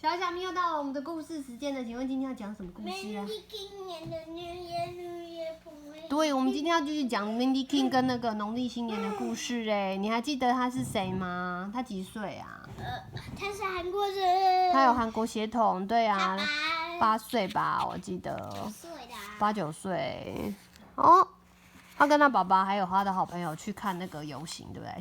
小小咪又到了我们的故事时间了，请问今天要讲什么故事啊 Mindy King 演的New Year 对，我们今天要继续讲 Mindy King 跟那个农历新年的故事哎，你还记得他是谁吗？他几岁啊？他是韩国人。他有韩国血统，对啊，8岁吧，我记得。8、9岁。哦，他跟他爸爸还有他的好朋友去看那个游行，对不对？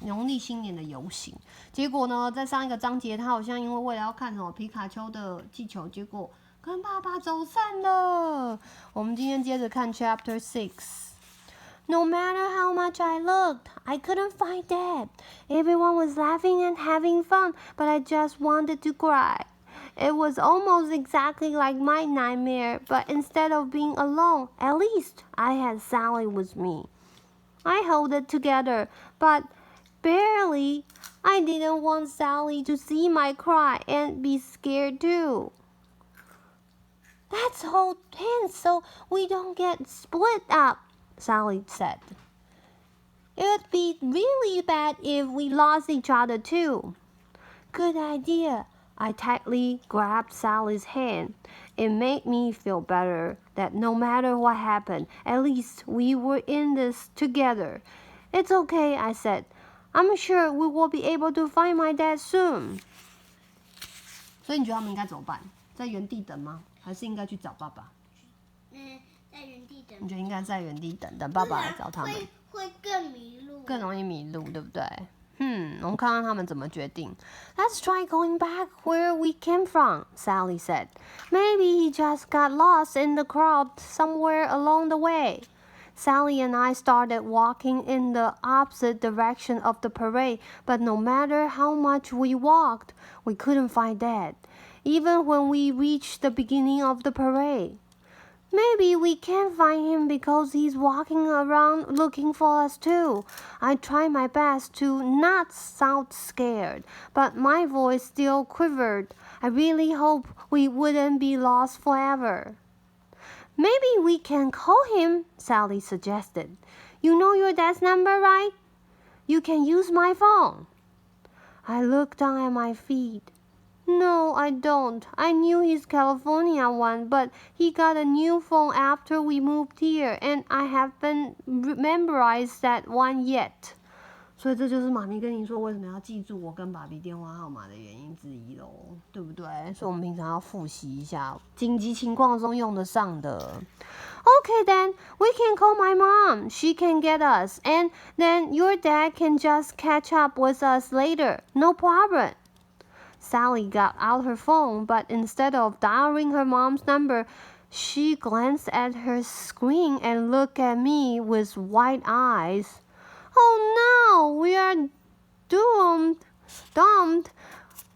农历新年的游行。结果呢，在上一个章节，他好像因为了要看什么皮卡丘的气球，结果跟爸爸走散了。我们今天接着看 Chapter 6。No matter how much I looked, I couldn't find Dad. Everyone was laughing and having fun, but I just wanted to cry. It was almost exactly like my nightmare, but instead of being alone, at least I had Sally with me. I held it together, but barely. I didn't want Sally to see my cry and be scared too. Let's hold hands so we don't get split up, Sally said. It would be really bad if we lost each other too. Good idea. I tightly grabbed Sally's hand. It made me feel better that no matter what happened, at least we were in this together. It's okay, I said. I'm sure we will be able to find my dad soon. 所以你觉得他们应该怎么办？在原地等吗？还是应该去找爸爸？在原地等。你觉得应该在原地等，等爸爸来找他们。会更迷路。更容易迷路，对不对？我们看看他们怎么决定。Let's try going back where we came from, Sally said. Maybe he just got lost in the crowd somewhere along the way. Sally and I started walking in the opposite direction of the parade, but no matter how much we walked, we couldn't find Dad, even when we reached the beginning of the parade. Maybe we can't find him because he's walking around looking for us too. I tried my best to not sound scared, but my voice still quivered. I really hope we wouldn't be lost forever. Maybe we can call him, Sally suggested. You know your dad's number, right? You can use my phone. I looked down at my feet. No, I don't. I knew his California one, but he got a new phone after we moved here, and I haven't memorized that one yet. 所以这就是妈咪跟你说为什么要记住我跟爸比电话号码的原因之一咯，对不对？所以我们平常要复习一下，紧急情况中用得上的。Okay then, we can call my mom. She can get us, and then your dad can just catch up with us later. No problem. Sally got out her phone, but instead of dialing her mom's number, she glanced at her screen and looked at me with wide eyes. Oh no, we are doomed,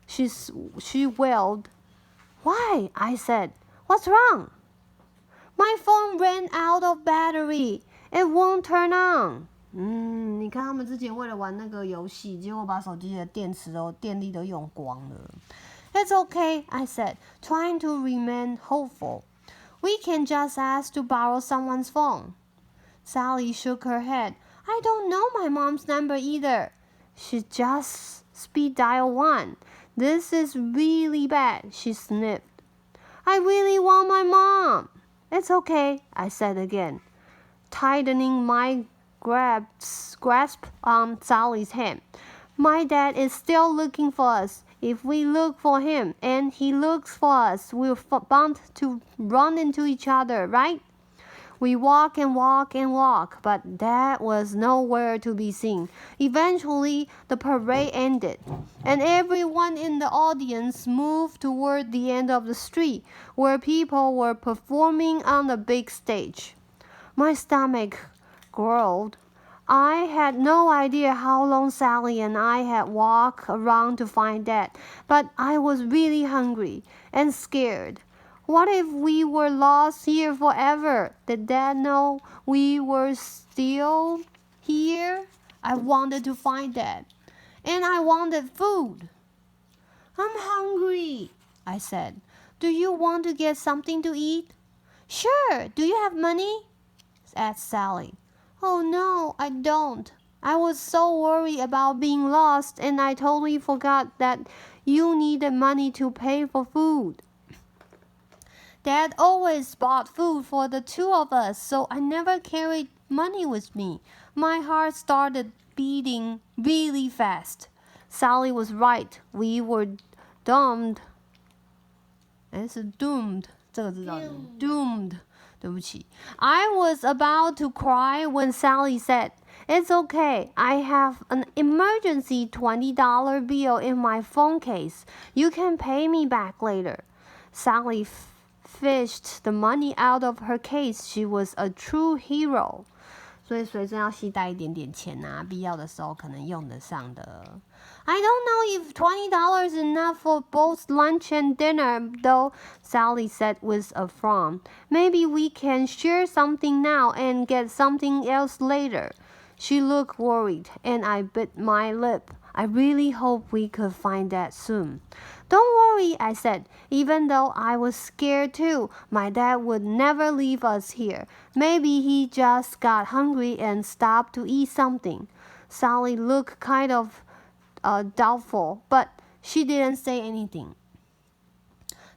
she wailed. Why? I said. What's wrong? My phone ran out of battery. It won't turn on. 你看他们之前为了玩那个游戏，结果把手机的电力都用光了。It's okay, I said, trying to remain hopeful. We can just ask to borrow someone's phone. Sally shook her head. I don't know my mom's number either. She just speed dial 1. This is really bad, she sniffed. I really want my mom. It's okay, I said again, tightening my grasp on Sally's hand. My dad is still looking for us. If we look for him and he looks for us, we're bound to run into each other, right? We walk and walk and walk, but Dad was nowhere to be seen. Eventually, the parade ended, and everyone in the audience moved toward the end of the street, where people were performing on the big stage. My stomach growled. I had no idea how long Sally and I had walked around to find Dad, but I was really hungry and scared. What if we were lost here forever? Did Dad know we were still here? I wanted to find Dad, and I wanted food. I'm hungry, I said. Do you want to get something to eat? Sure. Do you have money? Asked Sally. Oh no, I don't. I was so worried about being lost, and I totally forgot that You needed money to pay for food. Dad always bought food for the two of us, so I never carried money with me. My heart started beating really fast. Sally was right. We were doomed. 是 doomed 这个字叫 doomed. 对不起。I was about to cry when Sally said, "It's okay. I have an emergency $20 bill in my phone case. You can pay me back later." Sally fished the money out of her case. She was a true hero. 所以随身要携带一点点钱啊，必要的时候可能用得上的。I don't know if $20 is enough for both lunch and dinner, though, Sally said with a frown. Maybe we can share something now and get something else later. She looked worried, and I bit my lip. I really hope we could find that soon. Don't worry, I said, even though I was scared too. My dad would never leave us here. Maybe he just got hungry and stopped to eat something. Sally looked kind of doubtful, but she didn't say anything.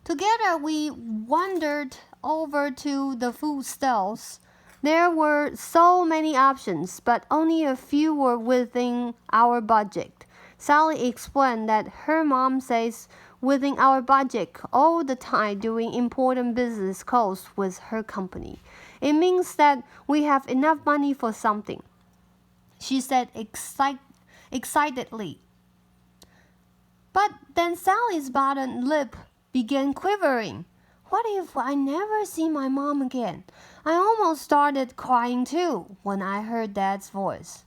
Together, we wandered over to the food stalls. There were so many options, but only a few were within our budget. Sally explained that her mom says within our budget all the time during important business calls with her company. It means that we have enough money for something, she said excitedly. But then Sally's bottom lip began quivering. What if I never see my mom again? I almost started crying too when I heard Dad's voice.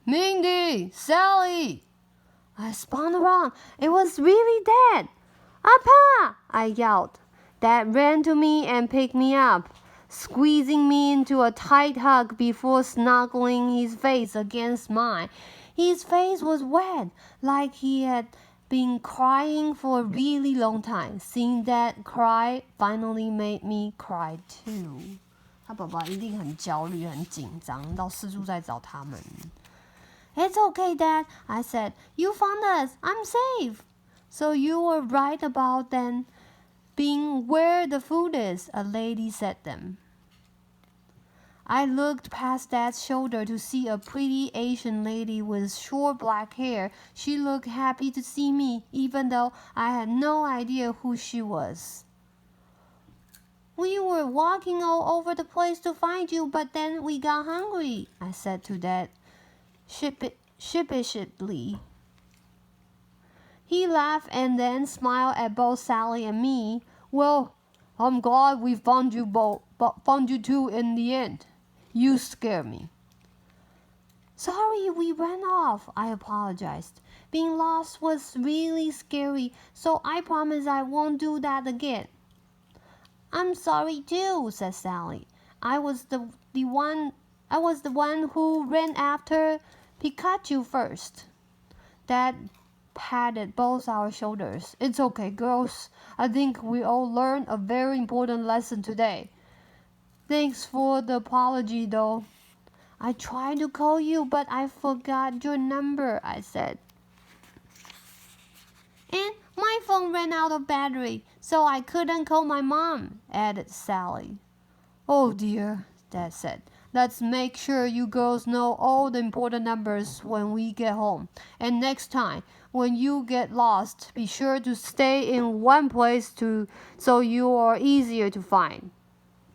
Mindy! Sally! I spun around. It was really Dad. Appa! I yelled. Dad ran to me and picked me up, squeezing me into a tight hug before snuggling his face against mine. His face was wet, like he had been crying for a really long time. Seeing Dad cry finally made me cry too. 他爸爸一定很焦虑、很紧张，到四处在找他们。It's okay, Dad, I said. You found us. I'm safe. So you were right about them being where the food is, a lady said them. I looked past Dad's shoulder to see a pretty Asian lady with short black hair. She looked happy to see me, even though I had no idea who she was. We were walking all over the place to find you, but then we got hungry, I said to Dad. Sheepishly. He laughed and then smiled at both Sally and me. Well, I'm glad we found you two in the end. You scared me. Sorry, we ran off, I apologized. Being lost was really scary, so I promise I won't do that again. I'm sorry too, said Sally. I was the one who ran after Pikachu first. Dad patted both our shoulders. It's okay, girls. I think we all learned a very important lesson today. Thanks for the apology, though. I tried to call you, but I forgot your number, I said. And my phone ran out of battery, so I couldn't call my mom, added Sally. Oh dear, Dad said. Let's make sure you girls know all the important numbers when we get home. And next time, when you get lost, be sure to stay in one place so you are easier to find.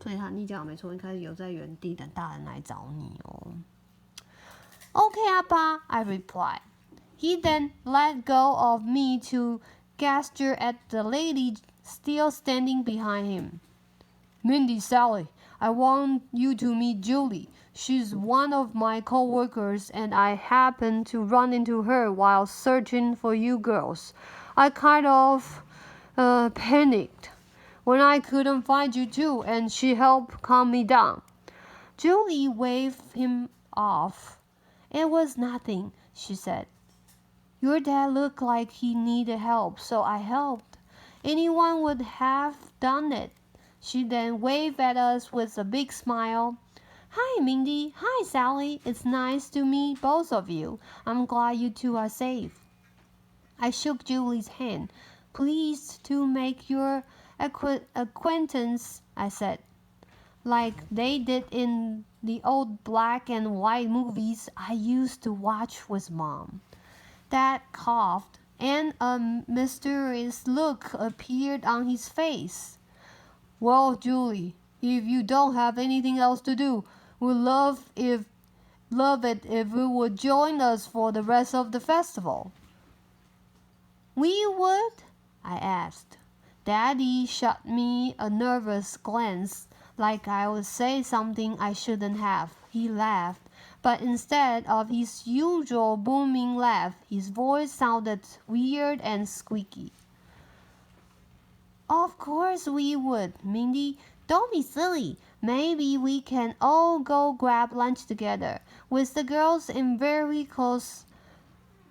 所以你讲没错，你开始有在原地等大人来找你哦。Okay, Appa, I replied. He then let go of me to gesture at the lady still standing behind him. Mindy, Sally, I want you to meet Julie. She's one of my co-workers, and I happened to run into her while searching for you girls. I kind of panicked when I couldn't find you too, and she helped calm me down. Julie waved him off. It was nothing, she said. Your dad looked like he needed help, so I helped. Anyone would have done it. She then waved at us with a big smile. Hi, Mindy. Hi, Sally. It's nice to meet both of you. I'm glad you two are safe. I shook Julie's hand. Pleased to make your acquaintance, I said. Like they did in the old black and white movies I used to watch with Mom. Dad coughed, and a mysterious look appeared on his face. Well, Julie, if you don't have anything else to do, we'd love it if you would join us for the rest of the festival. We would? I asked. Daddy shot me a nervous glance, like I would say something I shouldn't have. He laughed, but instead of his usual booming laugh, his voice sounded weird and squeaky. Of course we would, Mindy. Don't be silly. Maybe we can all go grab lunch together, with the girls in very close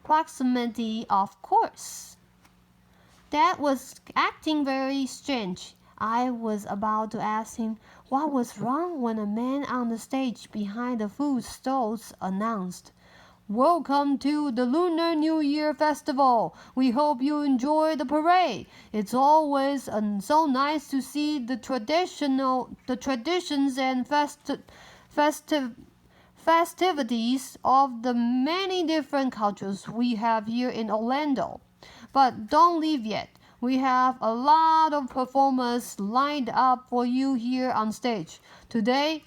proximity, of course. Dad was acting very strange. I was about to ask him what was wrong when a man on the stage behind the food stalls announced, Welcome to the Lunar New Year Festival. We hope you enjoy the parade. It's always so nice to see the traditions and festivities of the many different cultures we have here in Orlando. But don't leave yet. We have a lot of performers lined up for you here on stage. Today,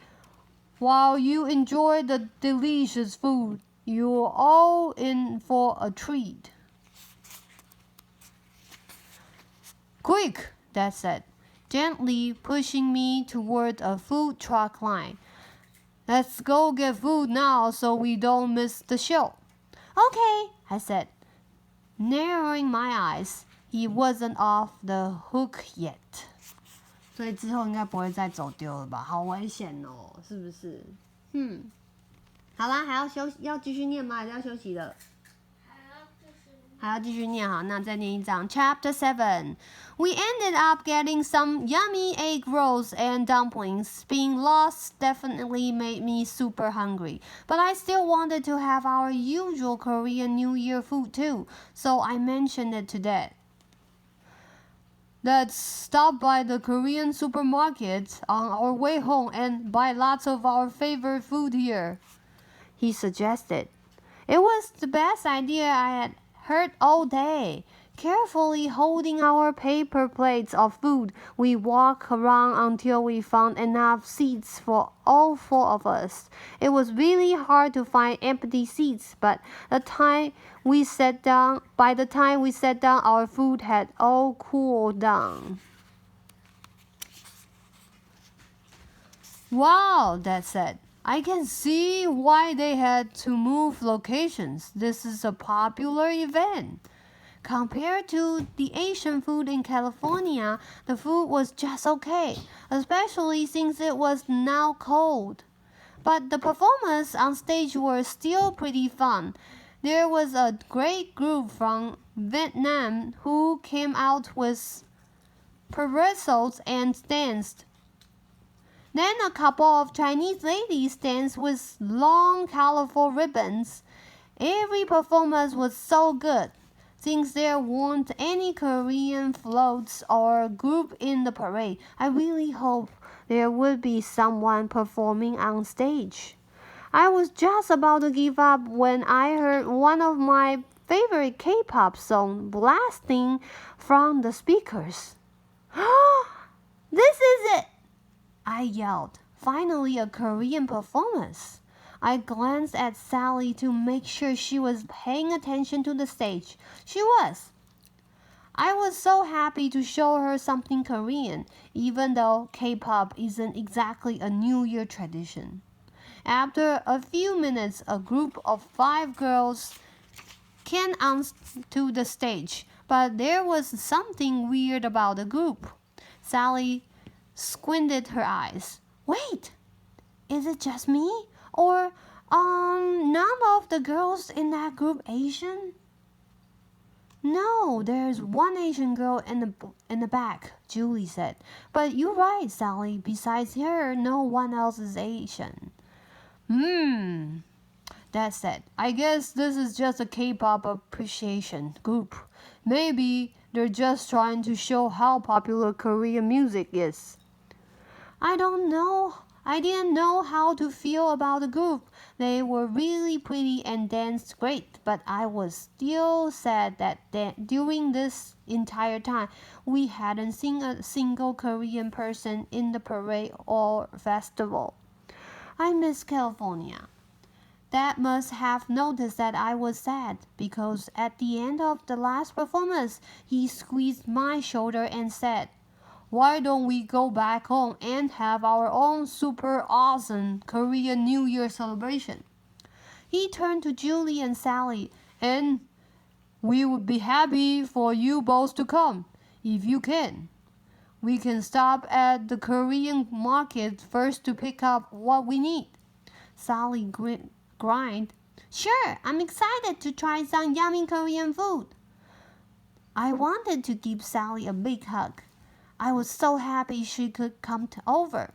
while you enjoy the delicious food, you're all in for a treat. Quick, Dad said, gently pushing me toward a food truck line. Let's go get food now so we don't miss the show. Okay, I said, narrowing my eyes. He wasn't off the hook yet. 所以之后应该不会再走丢了吧？好危险哦，是不是？好啦，还要继续念吗？还是要休息了？还要继续念，好，那再念一章。Chapter 7. We ended up getting some yummy egg rolls and dumplings. Being lost definitely made me super hungry, but I still wanted to have our usual Korean New Year food too, so I mentioned it to Dad. Let's stop by the Korean supermarket on our way home and buy lots of our favorite food here, he suggested. It was the best idea I had heard all day. Carefully holding our paper plates of food, we walked around until we found enough seats for all 4 of us. It was really hard to find empty seats, but by the time we sat down, our food had all cooled down. Wow, Dad said. I can see why they had to move locations. This is a popular event. Compared to the Asian food in California, the food was just okay, especially since it was now cold. But the performers on stage were still pretty fun. There was a great group from Vietnam who came out with parasols and danced. Then a couple of Chinese ladies danced with long, colorful ribbons. Every performance was so good. Since there weren't any Korean floats or group in the parade, I really hoped there would be someone performing on stage. I was just about to give up when I heard one of my favorite K-pop songs blasting from the speakers. This is it! I yelled. Finally, a Korean performance. I glanced at Sally to make sure she was paying attention to the stage. She was. I was so happy to show her something Korean, even though K-pop isn't exactly a New Year tradition. After a few minutes, a group of 5 girls came onto the stage, but there was something weird about the group. Sally squinted her eyes. Wait, is it just me? Or none of the girls in that group Asian? No, there's one Asian girl in the back, Julie said. But you're right, Sally. Besides her, no one else is Asian. Dad said, I guess this is just a K-pop appreciation group. Maybe they're just trying to show how popular Korean music is. I didn't know how to feel about the group. They were really pretty and danced great, but I was still sad that during this entire time, we hadn't seen a single Korean person in the parade or festival. I miss California. Dad must have noticed that I was sad, because at the end of the last performance, he squeezed my shoulder and said, Why don't we go back home and have our own super awesome Korean New Year celebration? He turned to Julie and Sally, and we would be happy for you both to come, if you can. We can stop at the Korean market first to pick up what we need. Sally grinned. Sure, I'm excited to try some yummy Korean food. I wanted to give Sally a big hug. I was so happy she could come over.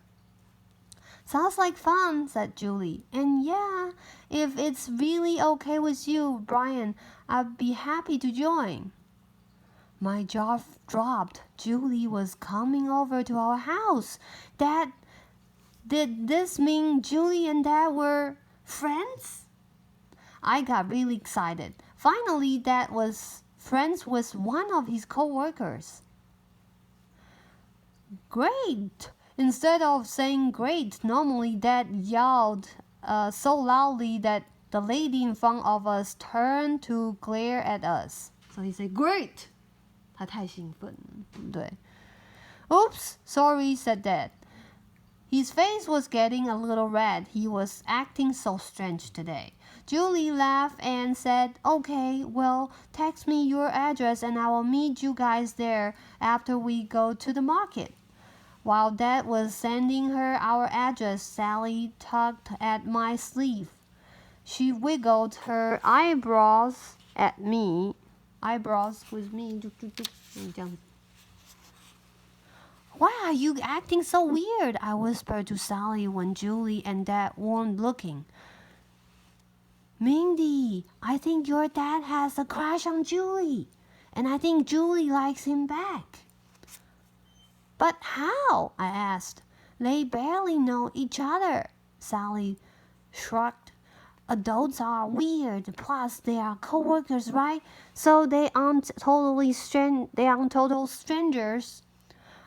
Sounds like fun, said Julie. And yeah, if it's really okay with you, Brian, I'd be happy to join. My jaw dropped. Julie was coming over to our house. Did this mean Julie and Dad were friends? I got really excited. Finally, Dad was friends with one of his co-workers. Great! Instead of saying great, normally Dad yelled so loudly that the lady in front of us turned to glare at us. So he said, Great! 他太兴奋了，对不对？ Oops, sorry, said Dad. His face was getting a little red. He was acting so strange today. Julie laughed and said, Okay, well, text me your address and I will meet you guys there after we go to the market. While Dad was sending her our address, Sally tugged at my sleeve. She wiggled her eyebrows at me. Eyebrows with me. Why are you acting so weird? I whispered to Sally when Julie and Dad weren't looking. Mindy, I think your dad has a crush on Julie, and I think Julie likes him back. But how? I asked. They barely know each other. Sally shrugged. Adults are weird. Plus, they are co-workers, right? So they aren't total strangers.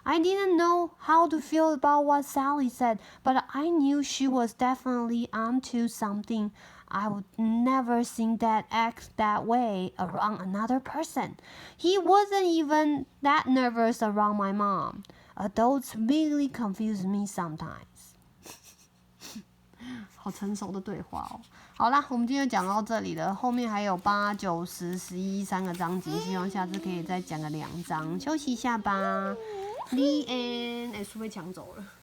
I didn't know how to feel about what Sally said, but I knew she was definitely onto something. I would never think Dad act that way around another person. He wasn't even that nervous around my mom. Adults really confuse me sometimes. 好成熟的对话哦。好啦，我们今天就讲到这里了，后面还有8、9、10、11 3个章节，希望下次可以再讲个2章，休息一下吧。The end， 书被抢走了。